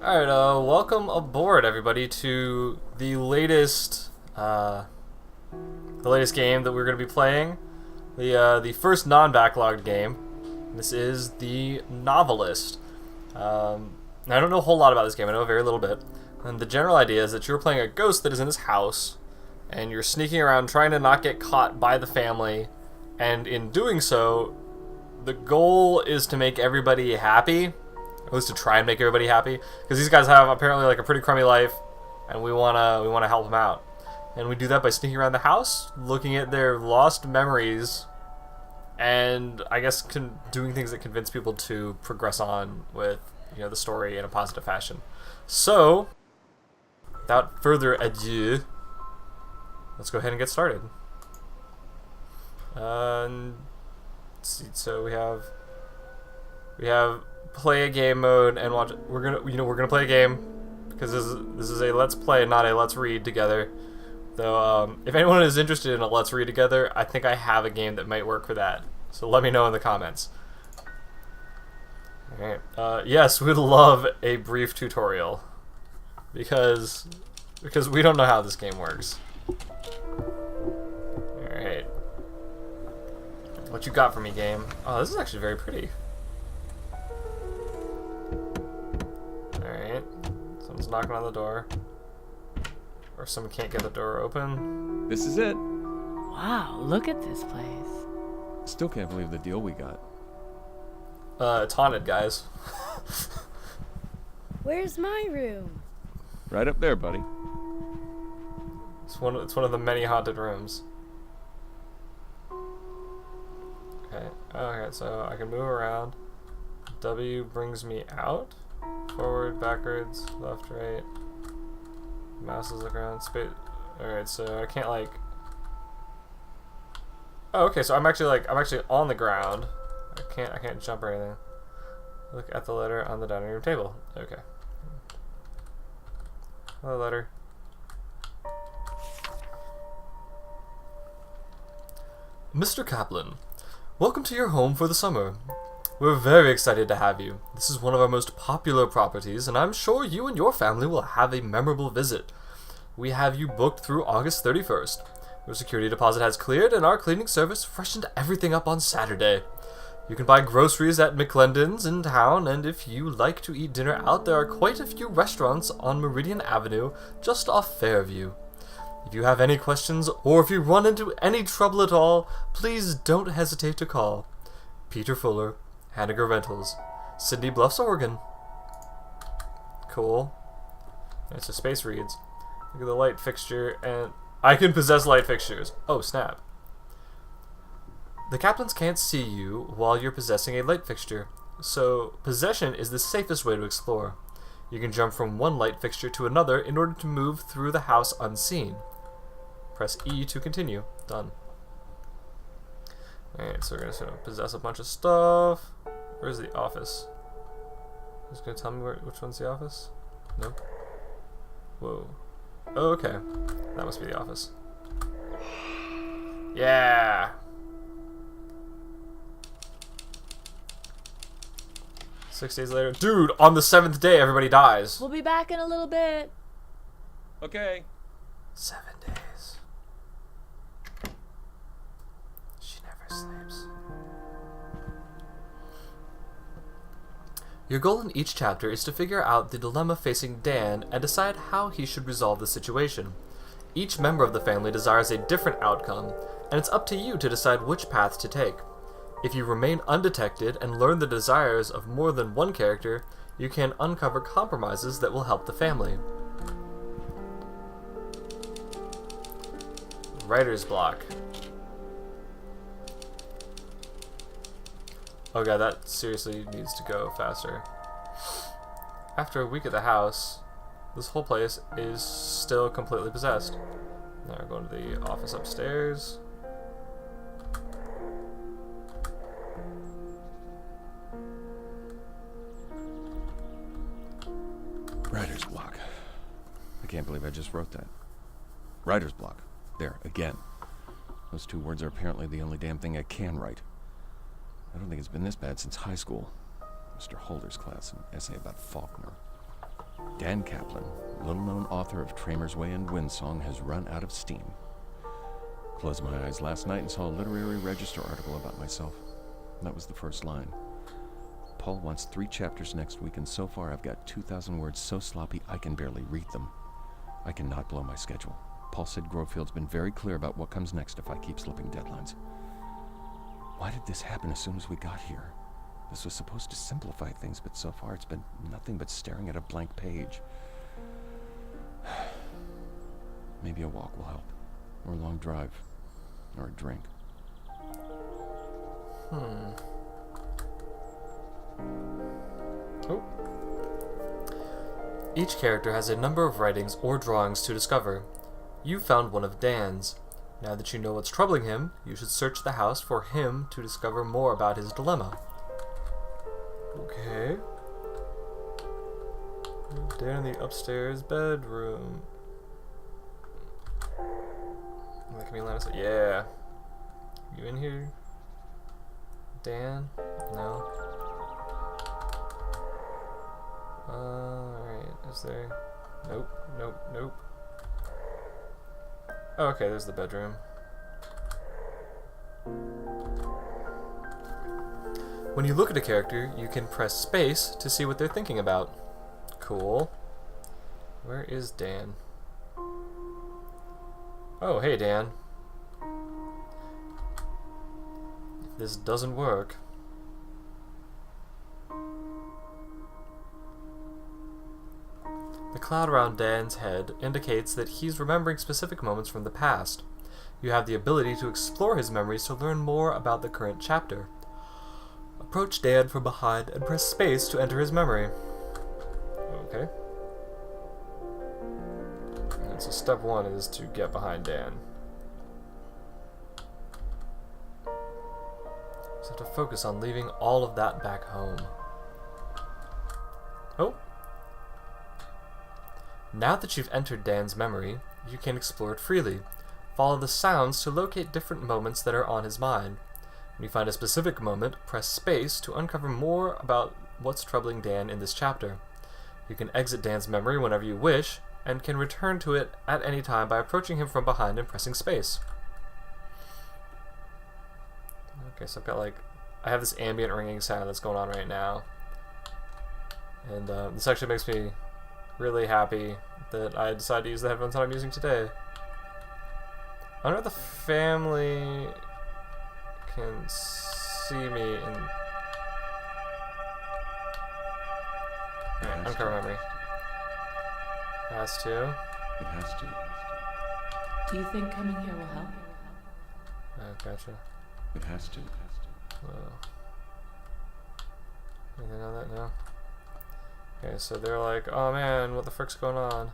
Alright, welcome aboard, everybody, to the latest game that we're going to be playing. The first non-backlogged game. This is the Novelist. I don't know a whole lot about this game. I know a very little bit. And the general idea is that you're playing a ghost that is in his house, and you're sneaking around trying to not get caught by the family, and in doing so, the goal is to make everybody happy. At least to try and make everybody happy, because these guys have apparently like a pretty crummy life, and we wanna help them out. And we do that by sneaking around the house, looking at their lost memories, and I guess doing things that convince people to progress on with the story in a positive fashion. So, without further ado, let's go ahead and get started. Let's see. So we have play a game mode and watch. We're gonna play a game because this is a let's play, not a let's read together. Though, if anyone is interested in a let's read together, I think I have a game that might work for that. So let me know in the comments. All right. Yes, we'd love a brief tutorial because we don't know how this game works. All right. What you got for me, game? Oh, this is actually very pretty. Alright. Someone's knocking on the door. Or someone can't get the door open. This is it. Wow, look at this place. Still can't believe the deal we got. It's haunted, guys. Where's my room? Right up there, buddy. It's one of the many haunted rooms. Okay. Okay, so I can move around. W brings me out. Forward, backwards, left, right. Mouse is looking around. Space. Alright, so I can't like. Oh, okay. So I'm actually on the ground. I can't jump or anything. Look at the letter on the dining room table. Okay. Hello, letter. Mr. Kaplan, welcome to your home for the summer. We're very excited to have you. This is one of our most popular properties, and I'm sure you and your family will have a memorable visit. We have you booked through August 31st. Your security deposit has cleared, and our cleaning service freshened everything up on Saturday. You can buy groceries at McClendon's in town, and if you like to eat dinner out, there are quite a few restaurants on Meridian Avenue, just off Fairview. If you have any questions, or if you run into any trouble at all, please don't hesitate to call Peter Fuller, Hanniger Rentals, Sydney Bluffs, Oregon. Cool. It's a space reads. Look at the light fixture, and I can possess light fixtures. Oh, snap. The Kaplans can't see you while you're possessing a light fixture, so possession is the safest way to explore. You can jump from one light fixture to another in order to move through the house unseen. Press E to continue. Done. Alright, so we're gonna sort of possess a bunch of stuff. Where's the office? Who's gonna tell me which one's the office? Nope. Whoa. Oh, okay. That must be the office. Yeah! 6 days later. Dude, on the 7th day, everybody dies. We'll be back in a little bit. Okay. 7 days. She never sleeps. Your goal in each chapter is to figure out the dilemma facing Dan and decide how he should resolve the situation. Each member of the family desires a different outcome, and it's up to you to decide which path to take. If you remain undetected and learn the desires of more than one character, you can uncover compromises that will help the family. Writer's block. Oh god, that seriously needs to go faster. After a week at the house, this whole place is still completely possessed. Now we're going to the office upstairs. Writer's block. I can't believe I just wrote that. Writer's block. There, again. Those two words are apparently the only damn thing I can write. I don't think it's been this bad since high school. Mr. Holder's class, an essay about Faulkner. Dan Kaplan, little-known author of Tramer's Way and Windsong, has run out of steam. Closed my eyes last night and saw a literary register article about myself. That was the first line. Paul wants 3 chapters next week, and so far I've got 2,000 words so sloppy I can barely read them. I cannot blow my schedule. Paul said Grovefield's been very clear about what comes next if I keep slipping deadlines. Why did this happen as soon as we got here? This was supposed to simplify things, but so far it's been nothing but staring at a blank page. Maybe a walk will help, or a long drive, or a drink. Oh. Each character has a number of writings or drawings to discover. You found one of Dan's. Now that you know what's troubling him, you should search the house for him to discover more about his dilemma. Okay. Dan in the upstairs bedroom. That can be line of sight. Yeah. You in here? Dan? No. Alright. Is there? Nope. Nope. Nope. Oh, okay, there's the bedroom. When you look at a character, you can press space to see what they're thinking about. Cool. Where is Dan? Oh, hey Dan. If this doesn't work... The cloud around Dan's head indicates that he's remembering specific moments from the past. You have the ability to explore his memories to learn more about the current chapter. Approach Dan from behind and press space to enter his memory. Okay. And so step 1 is to get behind Dan. Just have to focus on leaving all of that back home. Oh. Now that you've entered Dan's memory, you can explore it freely. Follow the sounds to locate different moments that are on his mind. When you find a specific moment, press space to uncover more about what's troubling Dan in this chapter. You can exit Dan's memory whenever you wish, and can return to it at any time by approaching him from behind and pressing space. Okay, so I have this ambient ringing sound that's going on right now. And this actually makes me really happy that I decided to use the headphones that I'm using today. I wonder if the family can see me in... Alright, uncover memory. Has to. It has to. Do you think coming here will help? Oh, gotcha. It has to. Whoa. Anything on that now? Okay, so they're like, oh man, what the frick's going on?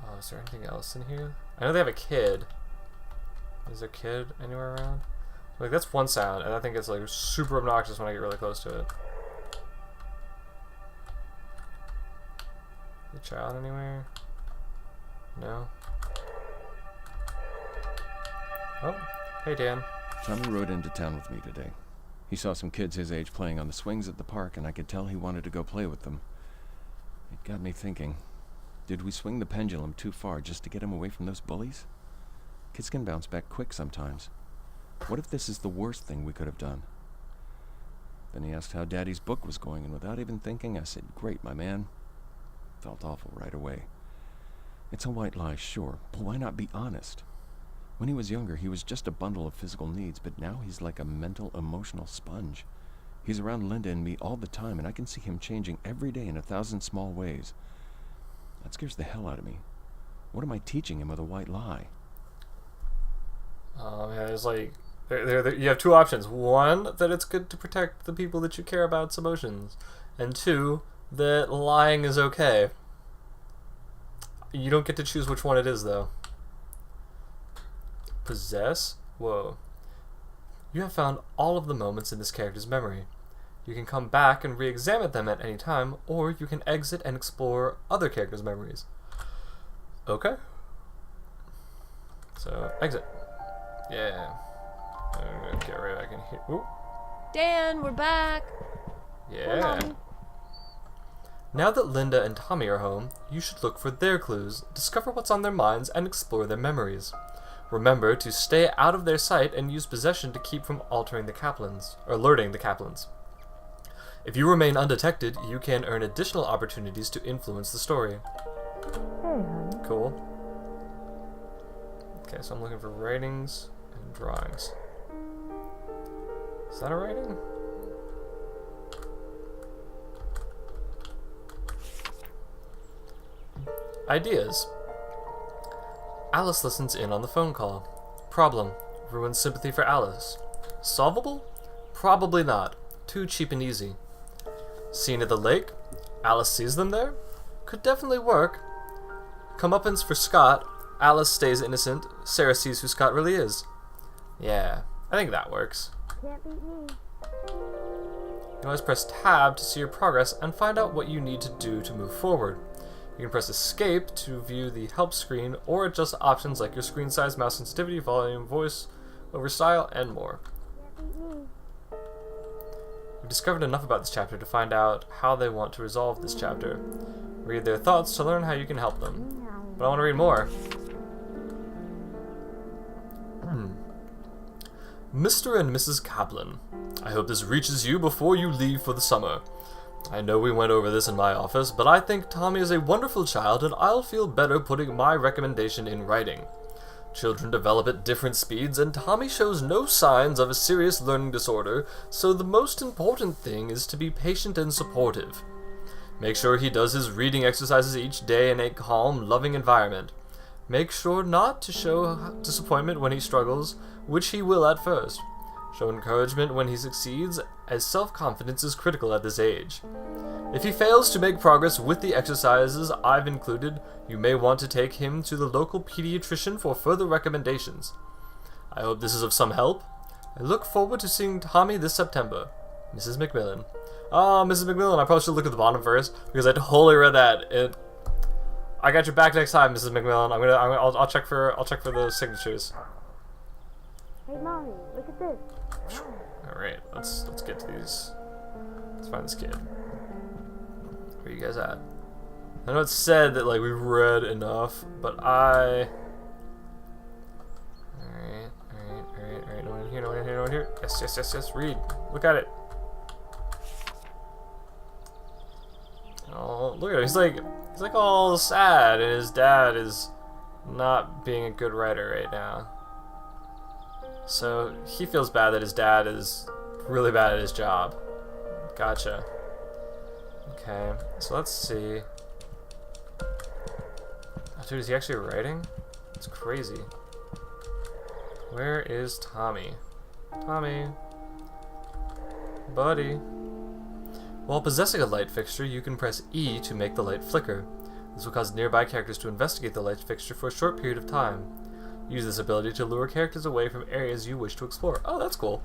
Oh, is there anything else in here? I know they have a kid. Is there a kid anywhere around? Like, that's one sound, and I think it's like super obnoxious when I get really close to it. The child anywhere? No? Oh, hey Dan. Tommy rode into town with me today. He saw some kids his age playing on the swings at the park, and I could tell he wanted to go play with them. It got me thinking, did we swing the pendulum too far just to get him away from those bullies? Kids can bounce back quick sometimes. What if this is the worst thing we could have done? Then he asked how Daddy's book was going, and without even thinking, I said, great, my man. Felt awful right away. It's a white lie, sure, but why not be honest? When he was younger, he was just a bundle of physical needs, but now he's like a mental, emotional sponge. He's around Linda and me all the time, and I can see him changing every day in 1,000 small ways. That scares the hell out of me. What am I teaching him with a white lie? Yeah, it's like, you have two options. One, that it's good to protect the people that you care about's emotions. And two, that lying is okay. You don't get to choose which one it is, though. Possess? Whoa. You have found all of the moments in this character's memory. You can come back and re-examine them at any time, or you can exit and explore other characters' memories. Okay. So, exit. Yeah. I'm gonna get right back in here. Ooh. Dan, we're back. Yeah. Now that Linda and Tommy are home, you should look for their clues, discover what's on their minds, and explore their memories. Remember to stay out of their sight and use possession to keep from alerting the Kaplans. If you remain undetected, you can earn additional opportunities to influence the story. Cool. Okay, so I'm looking for writings and drawings. Is that a writing? Ideas. Alice listens in on the phone call. Problem. Ruins sympathy for Alice. Solvable? Probably not. Too cheap and easy. Scene at the lake. Alice sees them there? Could definitely work. Comeuppance for Scott. Alice stays innocent. Sarah sees who Scott really is. Yeah, I think that works. Can't beat me. You can always press tab to see your progress and find out what you need to do to move forward. You can press escape to view the help screen or adjust options like your screen size, mouse sensitivity, volume, voice over style, and more. Can't beat me. You've discovered enough about this chapter to find out how they want to resolve this chapter. Read their thoughts to learn how you can help them. But I want to read more. Mr. and Mrs. Kaplan, I hope this reaches you before you leave for the summer. I know we went over this in my office, but I think Tommy is a wonderful child and I'll feel better putting my recommendation in writing. Children develop at different speeds and Tommy shows no signs of a serious learning disorder, so the most important thing is to be patient and supportive. Make sure he does his reading exercises each day in a calm, loving environment. Make sure not to show disappointment when he struggles, which he will at first. Show encouragement when he succeeds, as self-confidence is critical at this age. If he fails to make progress with the exercises I've included, you may want to take him to the local pediatrician for further recommendations. I hope this is of some help. I look forward to seeing Tommy this September. Mrs. McMillan. Oh, Mrs. McMillan, I probably should look at the bottom first, because I totally read that. I got your back next time, Mrs. McMillan. I'll check for those signatures. Hey, Mommy, look at this. Alright, let's get to these. Let's find this kid. Where you guys at? I know it's said that like we've read enough, but Alright. No one here. Yes. Read. Look at it. Oh, look at him. He's like all sad, and his dad is not being a good writer right now. So he feels bad that his dad is really bad at his job. Gotcha. Okay, so let's see. Oh, dude, is he actually writing? It's crazy. Where is Tommy? Tommy. Buddy. While possessing a light fixture, you can press E to make the light flicker. This will cause nearby characters to investigate the light fixture for a short period of time. Use this ability to lure characters away from areas you wish to explore. Oh, that's cool.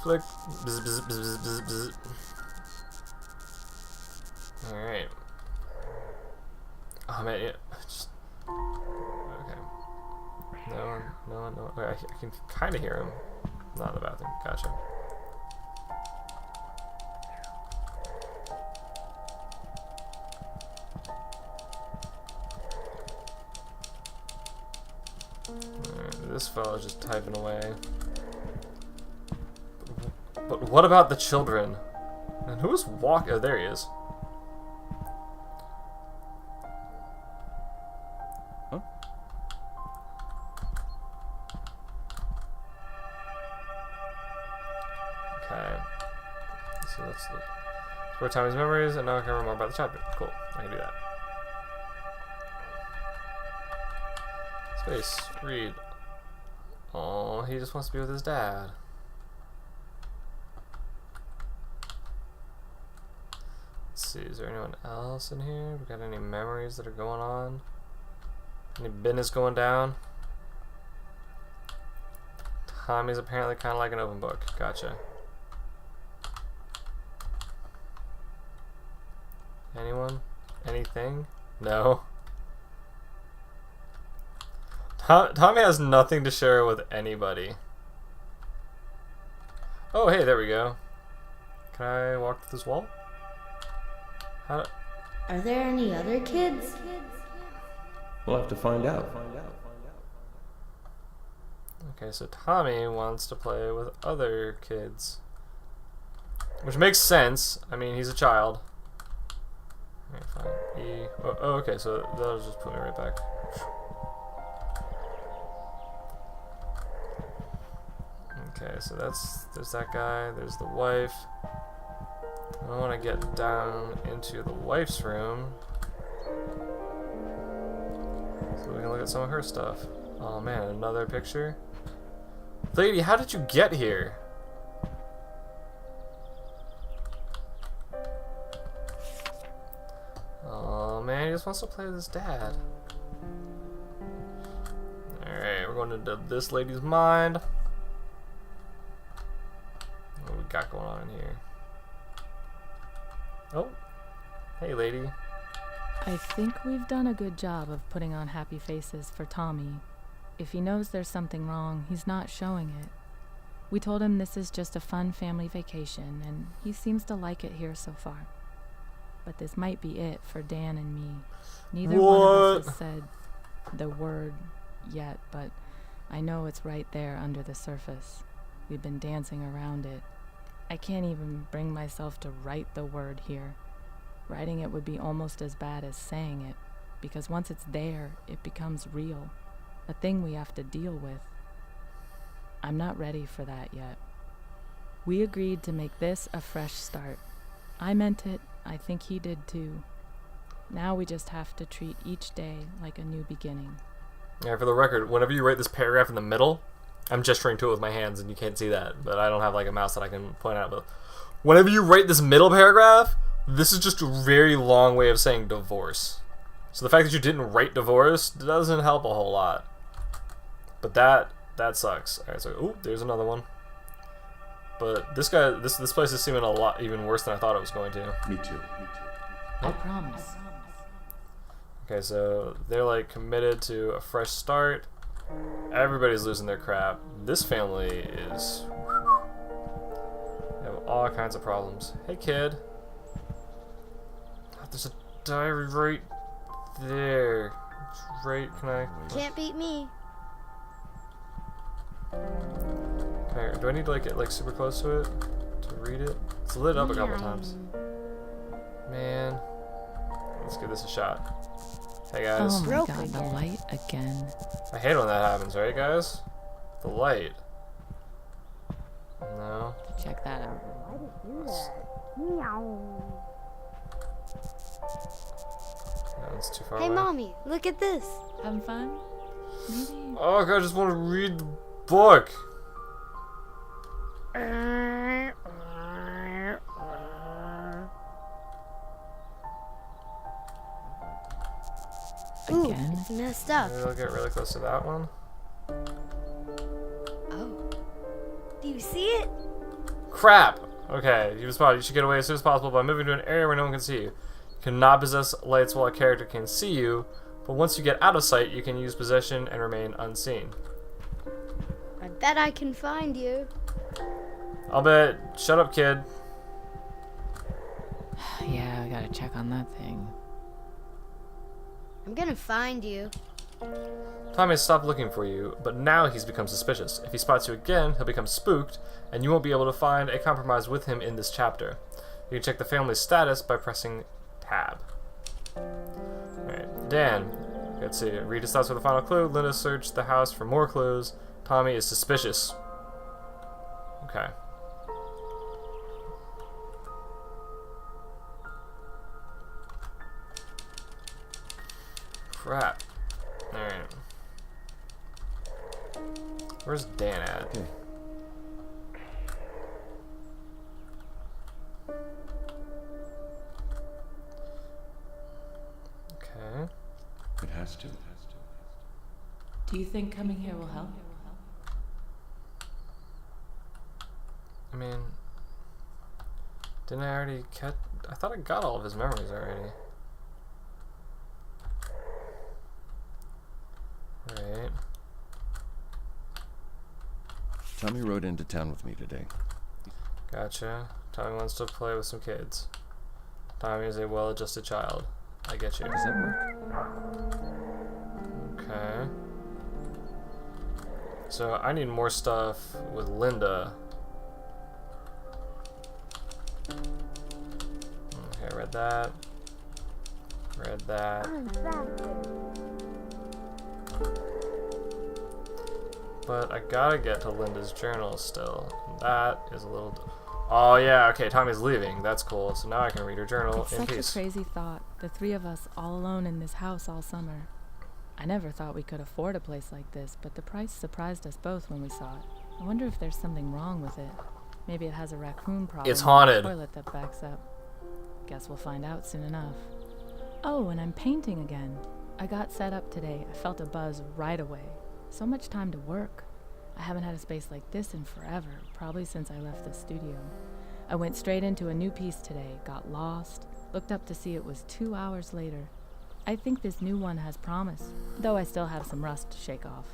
Flick. Bzz, bzz, bzz, bzz, bzz. Alright. Oh man, yeah. Just... Okay. No one. Okay, I can kind of hear him. Not in the bathroom. Gotcha. Alright, this fellow's just typing away. But what about the children? And who's walking? Oh, there he is. Huh? Okay. So let's look. Explore Tommy's memories, and now I can remember more about the chapter. Cool. I can do that. Space. Read. Oh, he just wants to be with his dad. Let's see, is there anyone else in here? We got any memories that are going on? Any business going down? Tommy's apparently kind of like an open book. Gotcha. Anyone? Anything? No. Tommy has nothing to share with anybody. Oh, hey, there we go. Can I walk through this wall? How? Are there any other kids? We'll have to find out. Okay, so Tommy wants to play with other kids. Which makes sense. I mean, he's a child. Alright, fine. E. Oh, okay, so that'll just put me right back. Okay, so there's that guy, there's the wife. I want to get down into the wife's room so we can look at some of her stuff. Oh man, another picture? Lady, how did you get here? Oh man, he just wants to play with his dad. Alright, we're going into this lady's mind. What we got going on in here? Oh, hey lady. I think we've done a good job of putting on happy faces for Tommy. If he knows there's something wrong, he's not showing it. We told him this is just a fun family vacation, and he seems to like it here so far. But this might be it for Dan and me. Neither one of us has said the word yet, but I know it's right there under the surface. We've been dancing around it. I can't even bring myself to write the word here. Writing it would be almost as bad as saying it, because once it's there, it becomes real, a thing we have to deal with. I'm not ready for that yet. We agreed to make this a fresh start. I meant it, I think he did too. Now we just have to treat each day like a new beginning. Yeah, for the record, whenever you write this paragraph in the middle, I'm gesturing to it with my hands and you can't see that, but I don't have like a mouse that I can point out. But whenever you write this middle paragraph, this is just a very long way of saying divorce. So the fact that you didn't write divorce doesn't help a whole lot. But that sucks. Alright, so ooh, there's another one. But this guy, this place is seeming a lot even worse than I thought it was going to. Me too. I promise. Okay, so they're like committed to a fresh start. Everybody's losing their crap. This family is... They have all kinds of problems. Hey, kid. Oh, there's a diary right there. It's right, can I... Can't beat me. Can I, do I need to like get like super close to it to read it? It's lit up a couple times. Man. Let's give this a shot. Hey guys. Oh my god, the light again. I hate when that happens, right guys? The light. No. Check that out. Why did you do that? Meow. No, it's too far Hey, away. mommy, look at this. Having fun? Maybe. Oh god, I just want to read the book. Ooh, Again? it's messed up. Maybe I'll get really close to that one. Oh. Do you see it? Crap! Okay, you spotted. You should get away as soon as possible by moving to an area where no one can see you. You cannot possess lights while a character can see you, but once you get out of sight, you can use possession and remain unseen. I bet I can find you. I'll bet. Shut up, kid. Yeah, I gotta check on that thing. I'm gonna find you. Tommy has stopped looking for you, but now he's become suspicious. If he spots you again, he'll become spooked, and you won't be able to find a compromise with him in this chapter. You can check the family's status by pressing Tab. Alright, Dan. Let's see. Rita stops with the final clue. Linda searched the house for more clues. Tommy is suspicious. Okay. Crap. Alright. Where's Dan at? Okay. Okay. It has to. Do you think coming here will help? I mean, didn't I already catch? I thought I got all of his memories already. Right. Tommy rode into town with me today. Gotcha. Tommy wants to play with some kids. Tommy is a well-adjusted child. I get you. Does that work? Okay. So I need more stuff with Linda. Okay, read that. Read that. But I gotta get to Linda's journal still. That is a little... Oh yeah, okay, Tommy's leaving. That's cool. So now I can read her journal It's in such peace. a crazy thought, the three of us all alone in this house all summer. I never thought we could afford a place like this, but the price surprised us both when we saw it. I wonder if there's something wrong with it. Maybe it has a raccoon problem. It's haunted. Or a toilet that backs up. Guess we'll find out soon enough. Oh, and I'm painting again. I got set up today. I felt a buzz right away. So much time to work. I haven't had a space like this in forever, probably since I left the studio. I went straight into a new piece today, got lost, looked up to see it was 2 hours later. I think this new one has promise, though I still have some rust to shake off.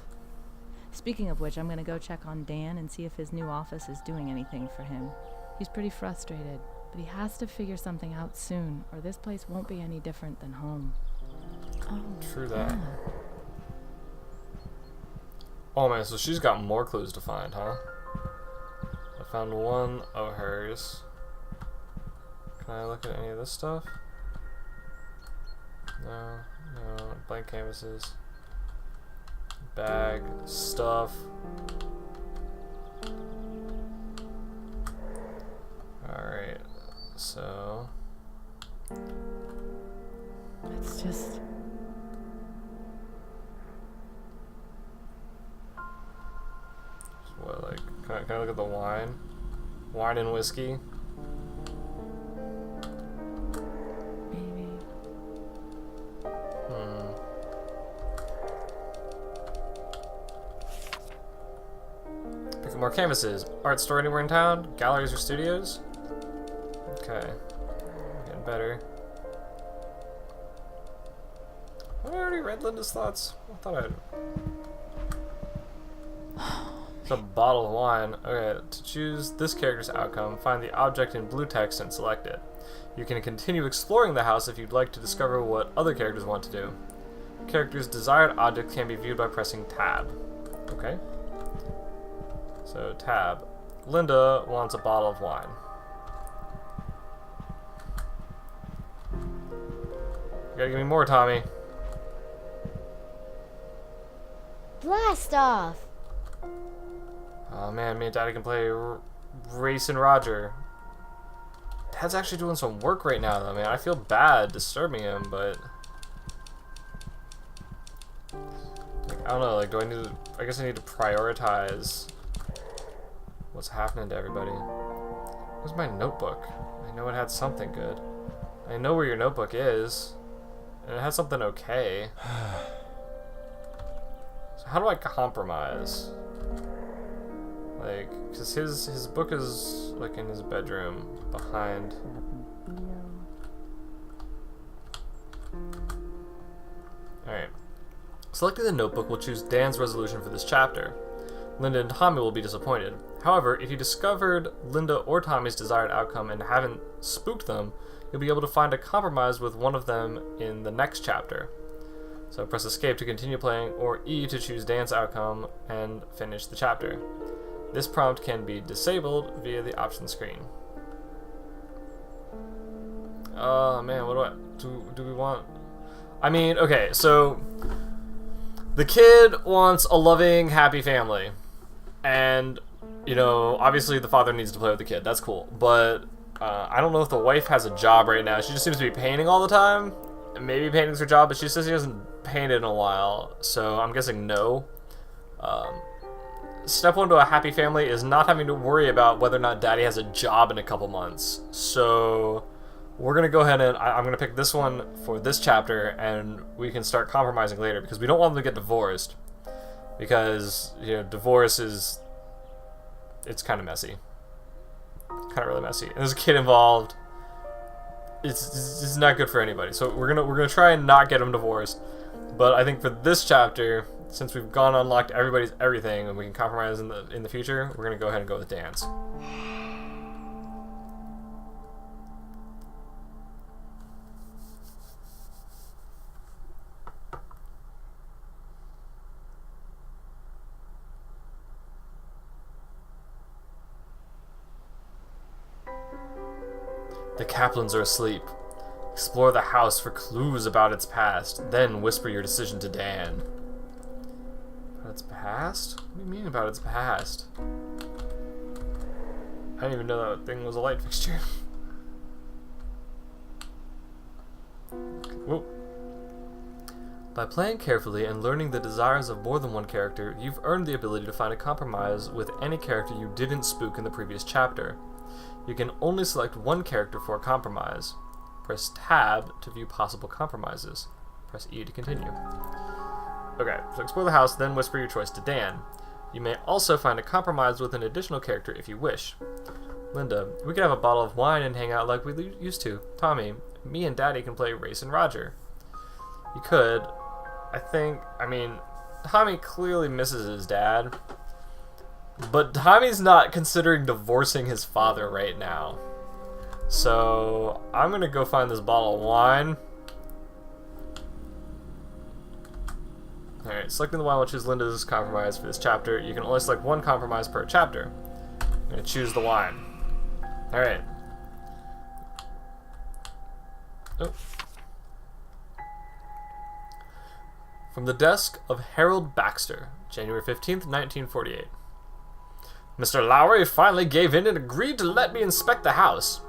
Speaking of which, I'm going to go check on Dan and see if his new office is doing anything for him. He's pretty frustrated, but he has to figure something out soon, or this place won't be any different than home. Oh, True that. yeah. Oh man, so she's got more clues to find, huh? I found one of hers. Can I look at any of this stuff? No, no, blank canvases. Bag, stuff. Alright, so... It's just... What, like, can I look at the wine? Wine and whiskey? maybe... Pick up more canvases. Art store anywhere in town? Galleries or studios? Okay. Getting better. Have I already read Linda's thoughts? I thought I'd... It's a bottle of wine. Okay, to choose this character's outcome, find the object in blue text and select it. You can continue exploring the house if you'd like to discover what other characters want to do. Character's desired object can be viewed by pressing tab. Okay. So, tab. Linda wants a bottle of wine. You gotta give me more, Tommy. Blast off! Oh man, me and Daddy can play Racing Roger. Dad's actually doing some work right now, though, man. I feel bad disturbing him, but... Like, I don't know, like, do I need to... I guess I need to prioritize what's happening to everybody. Where's my notebook? I know it had something good. I know where your notebook is. And it has something okay. So how do I compromise? Like, because his book is, like, in his bedroom, behind... Alright. Selecting the notebook will choose Dan's resolution for this chapter. Linda and Tommy will be disappointed. However, if you discovered Linda or Tommy's desired outcome and haven't spooked them, you'll be able to find a compromise with one of them in the next chapter. So press escape to continue playing, or E to choose Dan's outcome and finish the chapter. This prompt can be disabled via the options screen. Oh man, what do we want? I mean, okay, so the kid wants a loving, happy family. And, you know, obviously the father needs to play with the kid. That's cool. But I don't know if the wife has a job right now. She just seems to be painting all the time. Maybe painting's her job, but she says she hasn't painted in a while. So I'm guessing no. Step one to a happy family is not having to worry about whether or not Daddy has a job in a couple months. So we're going to go ahead and I'm going to pick this one for this chapter, and we can start compromising later because we don't want them to get divorced. Because, you know, divorce is... it's kind of messy. Kind of really messy. And there's a kid involved. It's not good for anybody. So we're gonna try and not get them divorced. But I think for this chapter, since we've gone and unlocked everybody's everything and we can compromise in the future, we're gonna go ahead and go with Dan's. The Kaplans are asleep. Explore the house for clues about its past, then whisper your decision to Dan. About its past? What do you mean about its past? I didn't even know that thing was a light fixture. Whoa. By playing carefully and learning the desires of more than one character, you've earned the ability to find a compromise with any character you didn't spook in the previous chapter. You can only select one character for a compromise. Press Tab to view possible compromises. Press E to continue. Okay, so explore the house, then whisper your choice to Dan. You may also find a compromise with an additional character if you wish. Linda, we could have a bottle of wine and hang out like we used to. Tommy, me and Daddy can play Race and Roger. You could. I mean, Tommy clearly misses his dad. But Tommy's not considering divorcing his father right now. So, I'm gonna go find this bottle of wine. Alright, selecting the wine will choose Linda's compromise for this chapter. You can only select one compromise per chapter. I'm gonna choose the wine. Alright. Oh. From the desk of Harold Baxter, January 15th, 1948. Mr. Lowry finally gave in and agreed to let me inspect the house.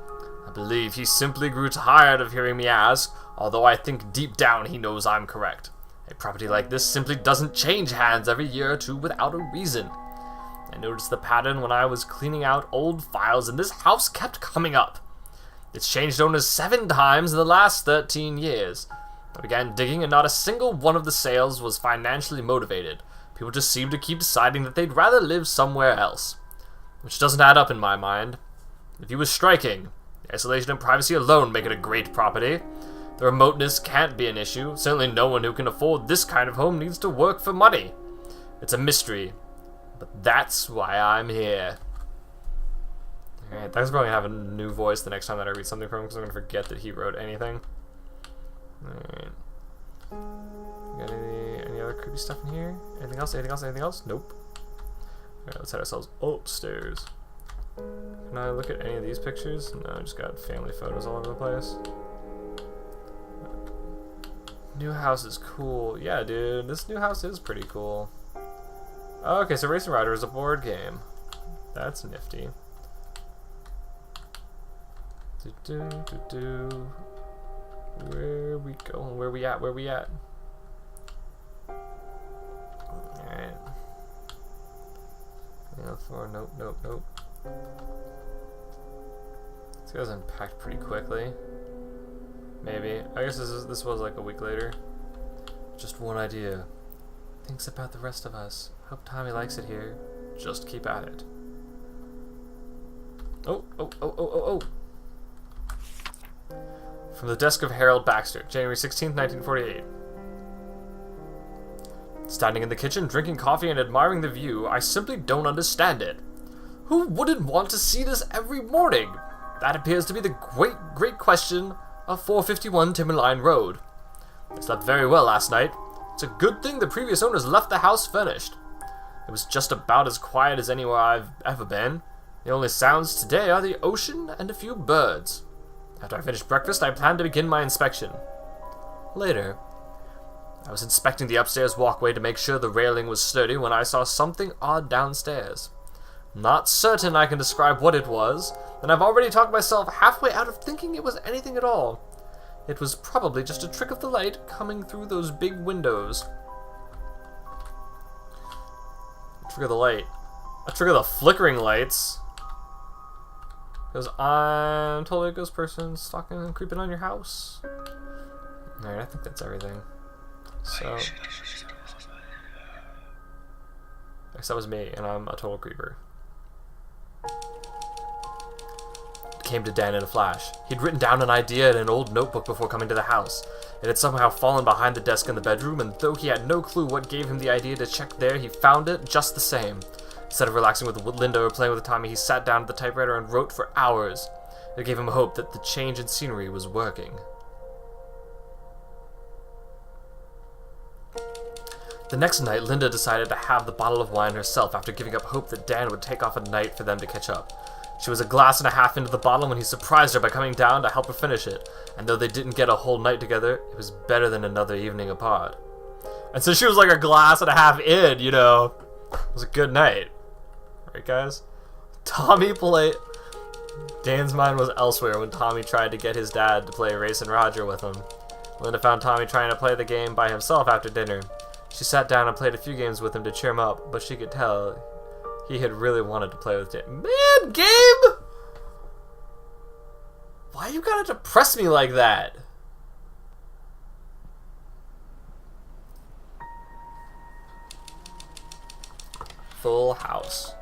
I believe he simply grew tired of hearing me ask, although I think deep down he knows I'm correct. A property like this simply doesn't change hands every year or two without a reason. I noticed the pattern when I was cleaning out old files and this house kept coming up. It's changed owners 7 times in the last 13 years. I began digging and not a single one of the sales was financially motivated. People just seem to keep deciding that they'd rather live somewhere else. Which doesn't add up in my mind. The view is striking. The isolation and privacy alone make it a great property. The remoteness can't be an issue. Certainly no one who can afford this kind of home needs to work for money. It's a mystery. But that's why I'm here. Alright, that's probably gonna have a new voice the next time that I read something from him, because I'm gonna forget that he wrote anything. Alright. Got any other creepy stuff in here? Anything else? Anything else? Anything else? Nope. Alright, let's head ourselves upstairs. Can I look at any of these pictures? No, I just got family photos all over the place. New house is cool. Yeah, dude, this new house is pretty cool. Oh, okay, so Race and Rider is a board game. That's nifty. Where are we going? Where we at? Where we at? Alright. Nope, nope, nope. This guy's unpacked pretty quickly. Maybe. I guess this was like a week later. Just one idea. Thinks about the rest of us. Hope Tommy likes it here. Just keep at it. Oh. From the desk of Harold Baxter, January 16th, 1948. Standing in the kitchen, drinking coffee and admiring the view, I simply don't understand it. Who wouldn't want to see this every morning? That appears to be the great question of 451 Timberline Road. I slept very well last night. It's a good thing the previous owners left the house furnished. It was just about as quiet as anywhere I've ever been. The only sounds today are the ocean and a few birds. After I finished breakfast, I planned to begin my inspection. Later, I was inspecting the upstairs walkway to make sure the railing was sturdy when I saw something odd downstairs. Not certain I can describe what it was, and I've already talked myself halfway out of thinking it was anything at all. It was probably just a trick of the light coming through those big windows. A trick of the light. A trick of the flickering lights. Because I'm totally a ghost person stalking and creeping on your house. Alright, I think that's everything. So, I guess that was me, and I'm a total creeper. It came to Dan in a flash. He'd written down an idea in an old notebook before coming to the house. It had somehow fallen behind the desk in the bedroom, and though he had no clue what gave him the idea to check there, he found it just the same. Instead of relaxing with Linda or playing with Tommy, he sat down at the typewriter and wrote for hours. It gave him hope that the change in scenery was working. The next night, Linda decided to have the bottle of wine herself after giving up hope that Dan would take off at night for them to catch up. She was a glass and a half into the bottle when he surprised her by coming down to help her finish it. And though they didn't get a whole night together, it was better than another evening apart. And so she was like a glass and a half in, you know. It was a good night. Right, guys? Dan's mind was elsewhere when Tommy tried to get his dad to play Racing Roger with him. Linda found Tommy trying to play the game by himself after dinner. She sat down and played a few games with him to cheer him up, but she could tell he had really wanted to play with Dan. Man, Gabe! Why you gotta depress me like that? Full house.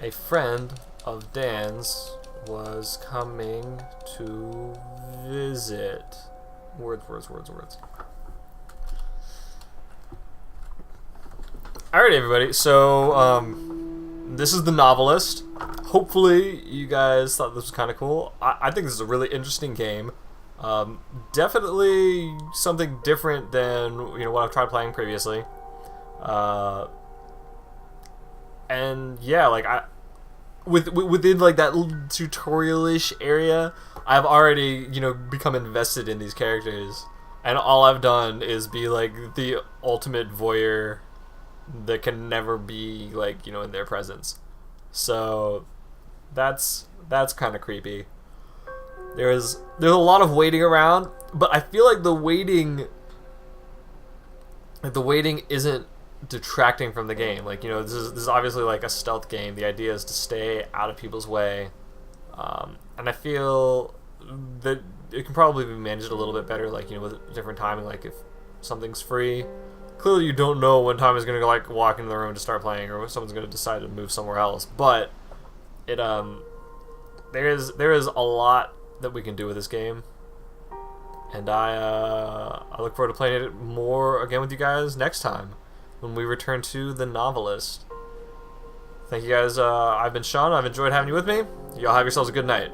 A friend of Dan's was coming to visit. Words. Alright, everybody, so, this is the Novelist. Hopefully, you guys thought this was kind of cool. I think this is a really interesting game. Definitely something different than, you know, what I've tried playing previously. And, yeah, like, within, like, that little tutorial-ish area, I've already, you know, become invested in these characters. And all I've done is be, like, the ultimate voyeur that can never be, like, you know, in their presence. So that's kind of creepy. There's a lot of waiting around, but I feel like the waiting isn't detracting from the game. Like, you know, this is obviously like a stealth game. The idea is to stay out of people's way, and I feel that it can probably be managed a little bit better, like, you know, with different timing. Like, if something's free, clearly you don't know when Tommy's gonna like walk into the room to start playing, or when someone's gonna decide to move somewhere else. But it there is a lot that we can do with this game, and I look forward to playing it more again with you guys next time when we return to the Novelist. Thank you guys. I've been Sean. I've enjoyed having you with me. Y'all have yourselves a good night.